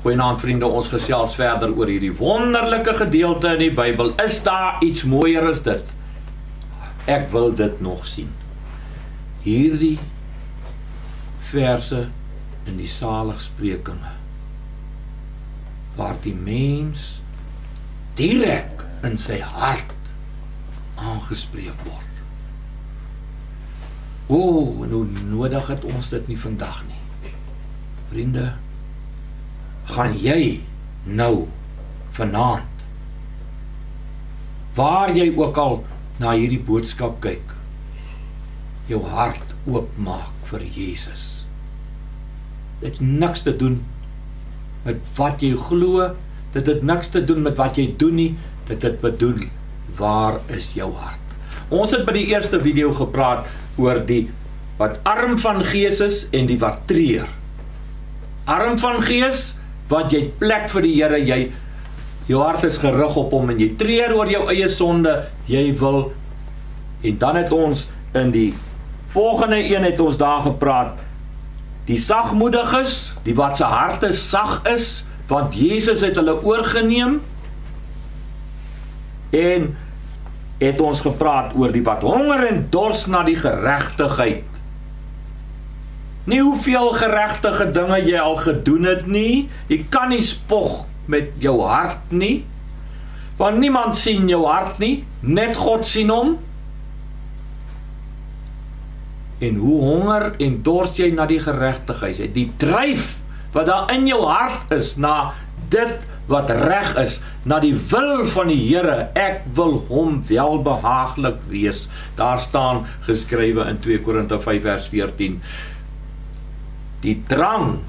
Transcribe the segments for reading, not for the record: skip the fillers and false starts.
Goeienaand vriende, ons gesels verder oor hierdie wonderlike gedeelte in die Bybel. Is daar iets mooier as dit? Ek wil dit nog sien. Hierdie verse in die Saligsprekinge, waar die mens direk in sy hart aangespreek word. En hoe nodig het ons dit nie vandag nie. Vriende, gaan jy nou vanaand, waar jy ook al na hierdie boodskap kyk, jou hart oopmaak vir Jesus. Dit het niks te doen met wat jy glo, dit het niks te doen met wat jy doen nie, dit het bedoel, waar is jou hart? Ons het by die eerste video gepraat oor die wat arm van gees is en die wat treur. Arm van gees, want jy het plek vir die Here, jou hart is gerig op hom en jy treur oor jou eie sonde, jy wil, en dan het ons in die volgende een het ons daar gepraat, die sagmoediges, die wat se harte sag is, want Jesus het hulle oorgeneem, en het ons gepraat oor die wat honger en dors na die geregtigheid. Nie hoeveel geregtige dinge jy al gedoen het nie, jy kan nie spog met jou hart nie, want niemand sien jou hart nie, net God sien hom. En hoe honger en dors jy na die geregtigheid, die dryf wat daar in jou hart is, na dit wat reg is, na die wil van die Here, ek wil hom welbehaaglik wees. Daar staan geskrywe in 2 Korinte 5 vers 14, die drang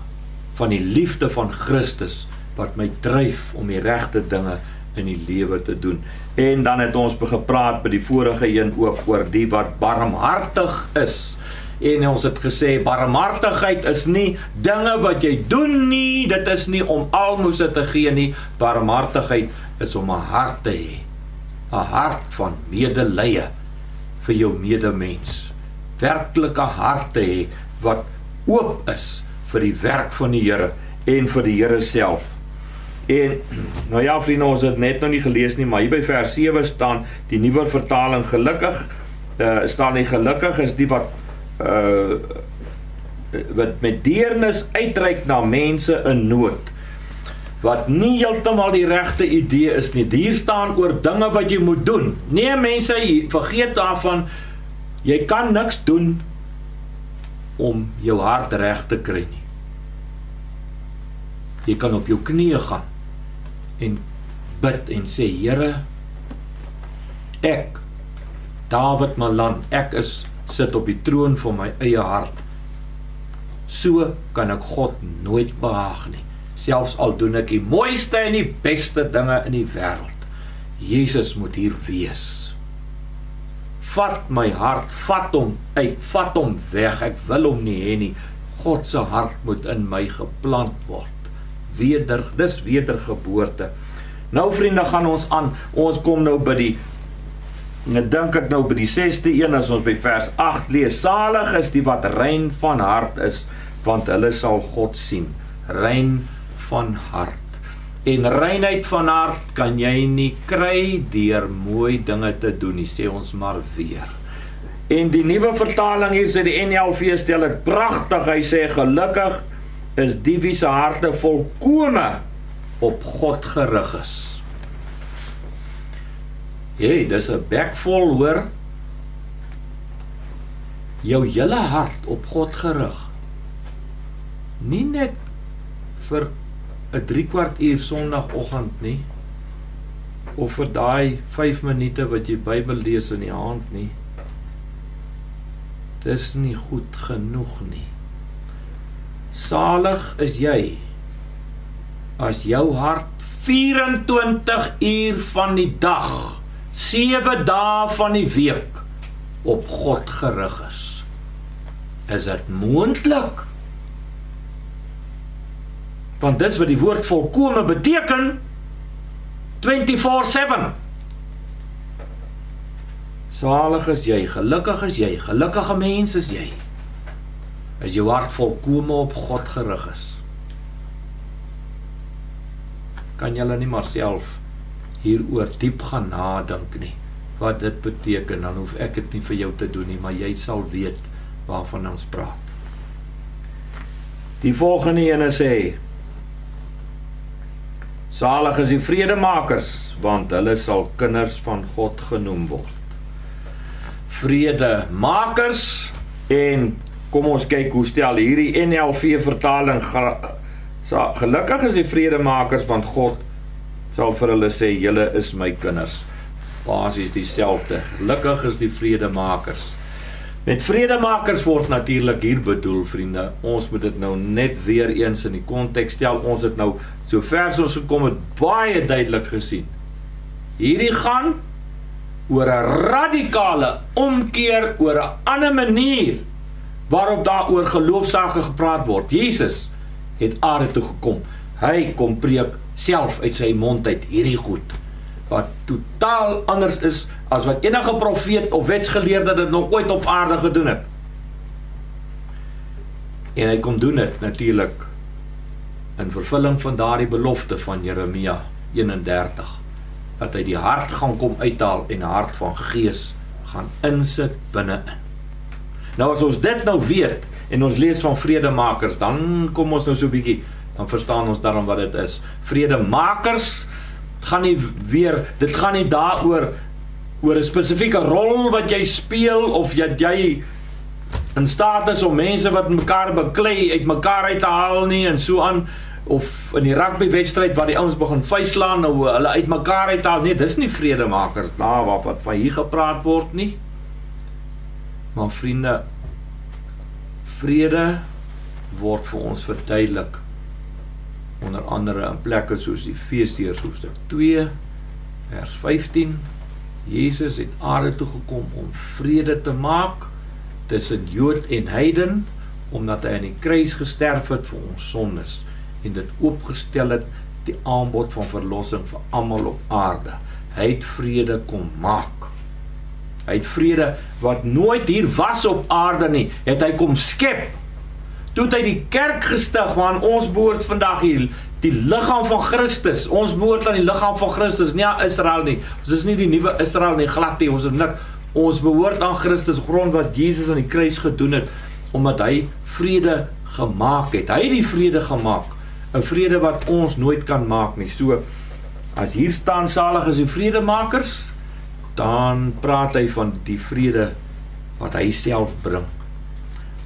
van die liefde van Christus, wat my dryf om die regte dinge in die lewe te doen. En dan het ons gepraat by die vorige een ook oor die wat barmhartig is. En ons het gesê, barmhartigheid is nie dinge wat jy doen nie, dit is nie om almoses te gee nie, barmhartigheid is om 'n hart te hê, 'n hart van medelee vir jou medemens, werklike hart te hê, wat oop is vir die werk van die Here, en vir die Here self. En, nou ja vriende, ons het net nog nie gelees nie, maar hier by vers 7 staan, die nuwe vertaling, gelukkig, staan nie, gelukkig is die wat met deernis uitreik na mense in nood, wat nie heeltemal die regte idee is nie. Hier staan oor dinge wat jy moet doen. Nee mense, vergeet daarvan, jy kan niks doen om jou hart reg te kry nie. Jy kan op jou knieë gaan en bid en sê, Here, ek, David Malan, ek sit op die troon van my eie hart. So kan ek God nooit behaag nie, selfs al doen ek die mooiste en die beste dinge in die wêreld. Jesus moet hier wees. Vat my hart, vat hom uit, vat hom weg, ek wil hom nie hê nie. God se hart moet in my geplant word. Dis wedergeboorte. Nou vriende, gaan ons aan, ons kom nou by die, dink ek nou by die 6de een, as ons by vers 8 lees, salig is die wat rein van hart is, want hulle sal God sien. Rein van hart. En reinheid van hart kan jy nie kry deur mooi dinge te doen nie, sê ons maar weer. En die nuwe vertaling hier sê, die NLV stel het pragtig, hy sê, gelukkig is die wie se harte volkome op God gerig is. Dis 'n bek vol, hoor. Jou hele hart op God gerig. Nie net vir 'n 3/4 uur Sondagoggend nie, of vir daai 5 minute wat jy Bybel lees in die aand nie. Dis nie goed genoeg nie. Salig is jy as jou hart 24 uur van die dag, 7 dae van die week op God gerig is. Is dit moontlik? Want dis wat die woord volkome beteken, 24/7. Salig is jy, gelukkig is jy, gelukkige mens is jy, as jou hart volkome op God gerig is. kan julle nie maar self hieroor diep gaan nadink nie, wat dit beteken, dan hoef ek dit nie vir jou te doen nie, maar jy sal weet waarvan ons praat. Die volgende ene sê, salig is die vredemakers, want hulle sal kinders van God genoem word. Vredemakers, en kom ons kyk hoe stel hierdie NLV vertaling, gelukkig is die vredemakers, want God sal vir hulle sê, julle is my kinders. Basies dieselfde, gelukkig is die vredemakers. Met vredemakers word natuurlik hier bedoel, vriende, ons moet dit nou net weer eens in die konteks stel, ons het nou, so ver as ons gekom het, baie duidelik gesien. Hierdie gaan oor 'n radikale omkeer, oor 'n ander manier, waarop daar oor geloofsake gepraat word. Jesus het aarde toe gekom, hy kom preek self uit sy mond uit hierdie goed, wat totaal anders is as wat enige profeet of wetsgeleerde dit nog ooit op aarde gedoen het. En hy kom doen dit natuurlik in vervulling van daardie belofte van Jeremia 31, dat hy die hart gaan kom uithaal en 'n hart van gees gaan insit binne-in. Nou as ons dit nou weet en ons lees van vredemakers, dan kom ons nou so 'n bietjie, dan verstaan ons daarom wat dit is. Vredemakers gaan nie weer, dit gaan nie daaroor oor 'n spesifieke rol wat jy speel, of jy in staat is om mense wat mekaar beklei uit mekaar uit te haal nie, en so aan, of in die rugbywedstryd waar die ouens begin vuislaan, nou hulle uit mekaar uit te haal, nee, dis nie vredemakers, wat van hier gepraat word nie. Maar vriende, vrede word vir ons verduidelik, onder andere in plekke soos Efesiërs hoofstuk 2, vers 15, Jesus het aarde toe gekom om vrede te maak tussen Jood en heiden, omdat hy aan die kruis gesterf het vir ons sondes, en dit opgestel het, die aanbod van verlossing vir almal op aarde. Hy het vrede kom maak. Hy het vrede wat nooit hier was op aarde nie, het hy kom skep. Toe het hy die kerk gestig, want ons behoort vandag hier, die liggaam van Christus, ons behoort aan die liggaam van Christus, nie aan Israel nie, ons is nie die nuwe Israel nie, glad nie, ons is nik, ons behoort aan Christus, grond wat Jesus aan die kruis gedoen het, omdat hy vrede gemaak het, hy het die vrede gemaak, 'n vrede wat ons nooit kan maak nie. So, as hier staan salig is die vredemakers, dan praat hy van die vrede wat hy self bring.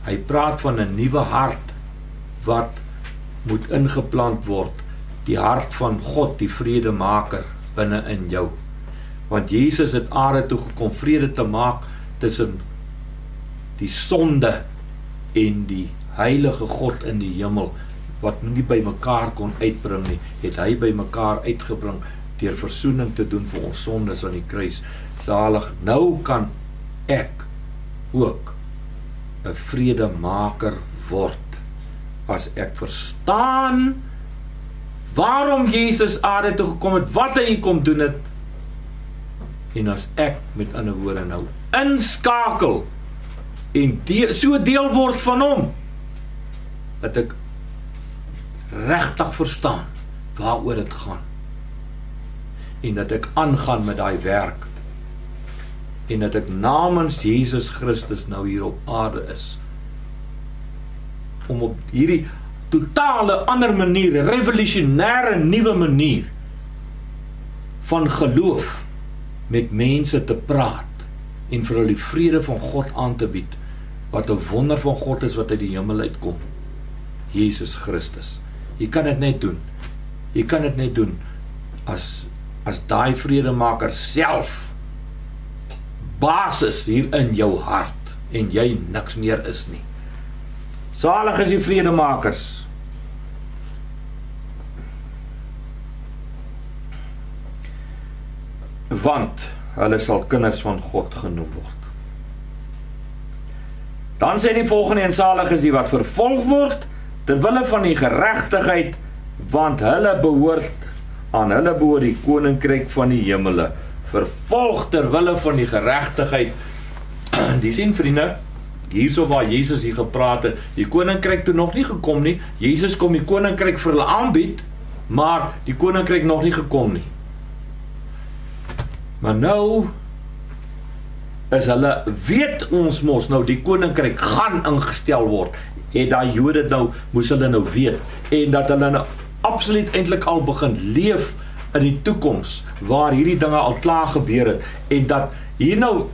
Hy praat van 'n nuwe hart wat moet ingeplant word, die hart van God, die vredemaker binne in jou. Want Jesus het aarde toe gekom vrede te maak tussen die sonde en die heilige God in die hemel, wat nie by mekaar kon uitbring nie, het hy by mekaar uitgebring deur versoening te doen vir ons sondes aan die kruis. Salig, nou kan ek ook 'n vredemaker word, as ek verstaan waarom Jesus aarde toe gekom het, wat hy kom doen het, en as ek met ander woorde nou inskakel en so deel word van hom, dat ek regtig verstaan waaroor dit gaan, en dat ek aangaan met daai werk, en dat ek namens Jesus Christus nou hier op aarde is, om op hierdie totale ander manier, revolutionêre nuwe manier van geloof met mense te praat, en vir hulle die vrede van God aan te bied, wat 'n wonder van God is wat uit die hemel uitkom, Jesus Christus. Jy kan dit net doen, jy kan dit net doen, as daai vredemaker self basis hier in jou hart, en jy niks meer is nie. Salig is die vredemakers. Want hulle sal kinders van God genoem word. Dan sê die volgende, en salig is die wat vervolg word, terwille van die geregtigheid, want hulle behoort die koninkryk van die hemele. Vervolg terwille van die geregtigheid. Die sien vriende, hierso waar Jesus hier gepraat het, die koninkryk toe nog nie gekom nie, Jesus kom die koninkryk vir hulle aanbied, maar die koninkryk nog nie gekom nie. Maar nou is hulle, weet ons mos nou, die koninkryk gaan ingestel word, en daai Jode nou, moes hulle nou weet, en dat hulle nou absoluut eintlik al begin leef in die toekoms, waar hierdie dinge al klaar gebeur het, en dat hier nou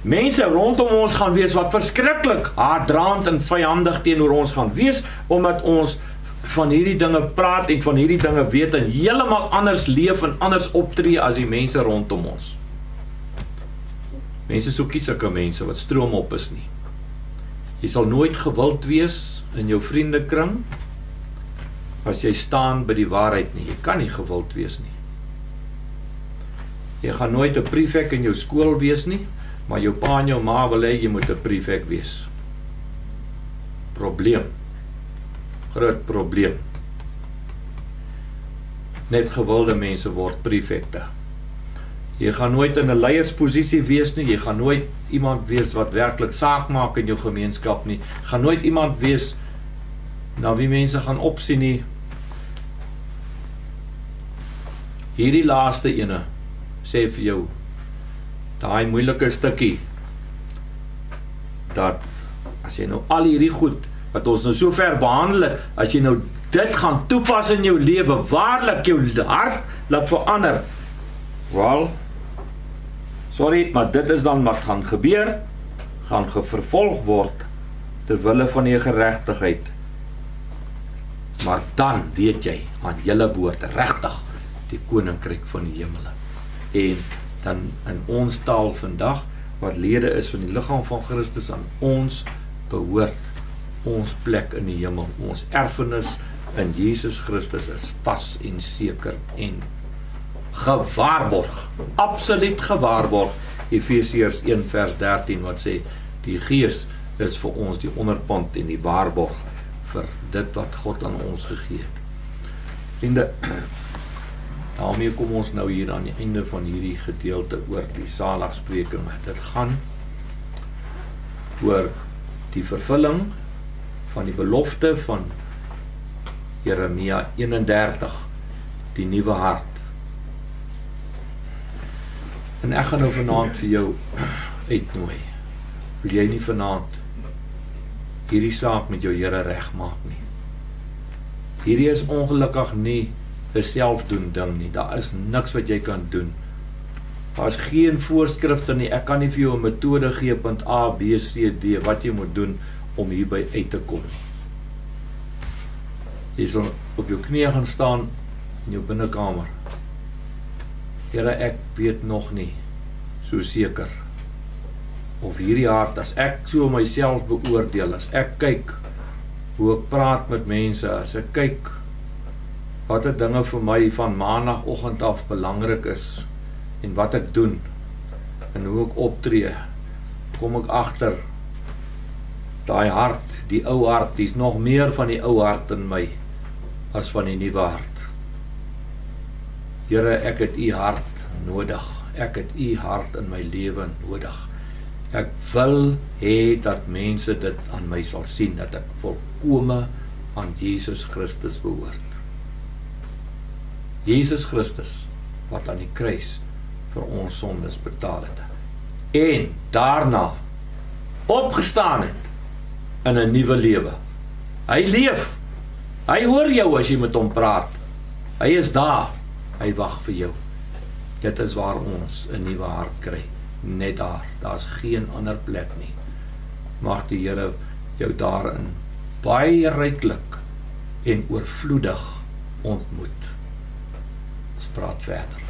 mense rondom ons gaan wees, wat verskriklik haatdraand en vyandig teenoor ons gaan wees, omdat ons van hierdie dinge praat, en van hierdie dinge weet, en heeltemal anders leef, en anders optree as die mense rondom ons. Mense soek nie sulke mense wat stroom op is nie. Jy sal nooit gewild wees in jou vriendekring as jy staan by die waarheid nie. Jy kan nie gewild wees nie. Jy gaan nooit 'n prefek in jou skool wees nie, maar jou pa en jou ma wil hê jy moet 'n prefek wees. Probleem. Groot probleem. Net gewilde mense word prefekte. Jy gaan nooit in 'n leiersposisie wees nie, jy gaan nooit iemand wees wat werklik saak maak in jou gemeenskap nie, gaan nooit iemand wees na wie mense gaan opsien nie. Hierdie laaste ene sê vir jou, daai moeilike stukkie, dat as jy nou al hierdie goed, wat ons nou so ver behandel het, as jy nou dit gaan toepas in jou lewe, waarlik jou hart laat verander, wel, sorry, maar dit is dan wat gaan gebeur, gaan vervolg word, ter wille van die geregtigheid. Maar dan weet jy, aan julle behoort regtig die koninkryk van die hemele. En dan in ons taal vandag, wat lede is van die liggaam van Christus, aan ons behoort ons plek in die hemel. Ons erfenis in Jesus Christus is vas en seker en gewaarborg, absoluut gewaarborg. Efesiërs 1 vers 13 wat sê, die Gees is vir ons die onderpand en die waarborg vir dit wat God aan ons gegee het. Vriende, daarmee kom ons nou hier aan die einde van hierdie gedeelte oor die saligspreking. Dit gaan oor die vervulling van die belofte van Jeremia 31, die nuwe hart. En ek gaan nou vanaand vir jou uitnooi. Wil jy nie vanaand hierdie saak met jou Here regmaak nie? Hierdie is ongelukkig nie 'n selfdoen ding nie. Daar is niks wat jy kan doen. Daar is geen voorskrifte nie. Ek kan nie vir jou 'n metode gee, punt A, B, C, D, wat jy moet doen om hierby uit te kom. Jy sal op jou knieë gaan staan in jou binnekamer. Here, ek weet nog nie so seker of hierdie hart, as ek so myself beoordeel, as ek kyk hoe ek praat met mense, as ek kyk wat er dinge vir my van maandagoggend af belangrik is, en wat ek doen, en hoe ek optree, kom ek agter, daai hart, die ou hart, die is nog meer van die ou hart in my, as van die nuwe hart. Here, ek het u hart nodig, ek het u hart in my lewe nodig. Ek wil hê dat mense dit aan my sal sien, dat ek volkome aan Jesus Christus behoort. Jesus Christus, wat aan die kruis vir ons sondes betaal het, en daarna opgestaan het in 'n nuwe lewe. Hy leef, hy hoor jou as jy met hom praat, hy is daar, hy wag vir jou. Dit is waar ons 'n nuwe hart kry, net daar, daar is geen ander plek nie. Mag die Here jou daarin baie ryklik en oorvloedig ontmoet. Ons praat verder.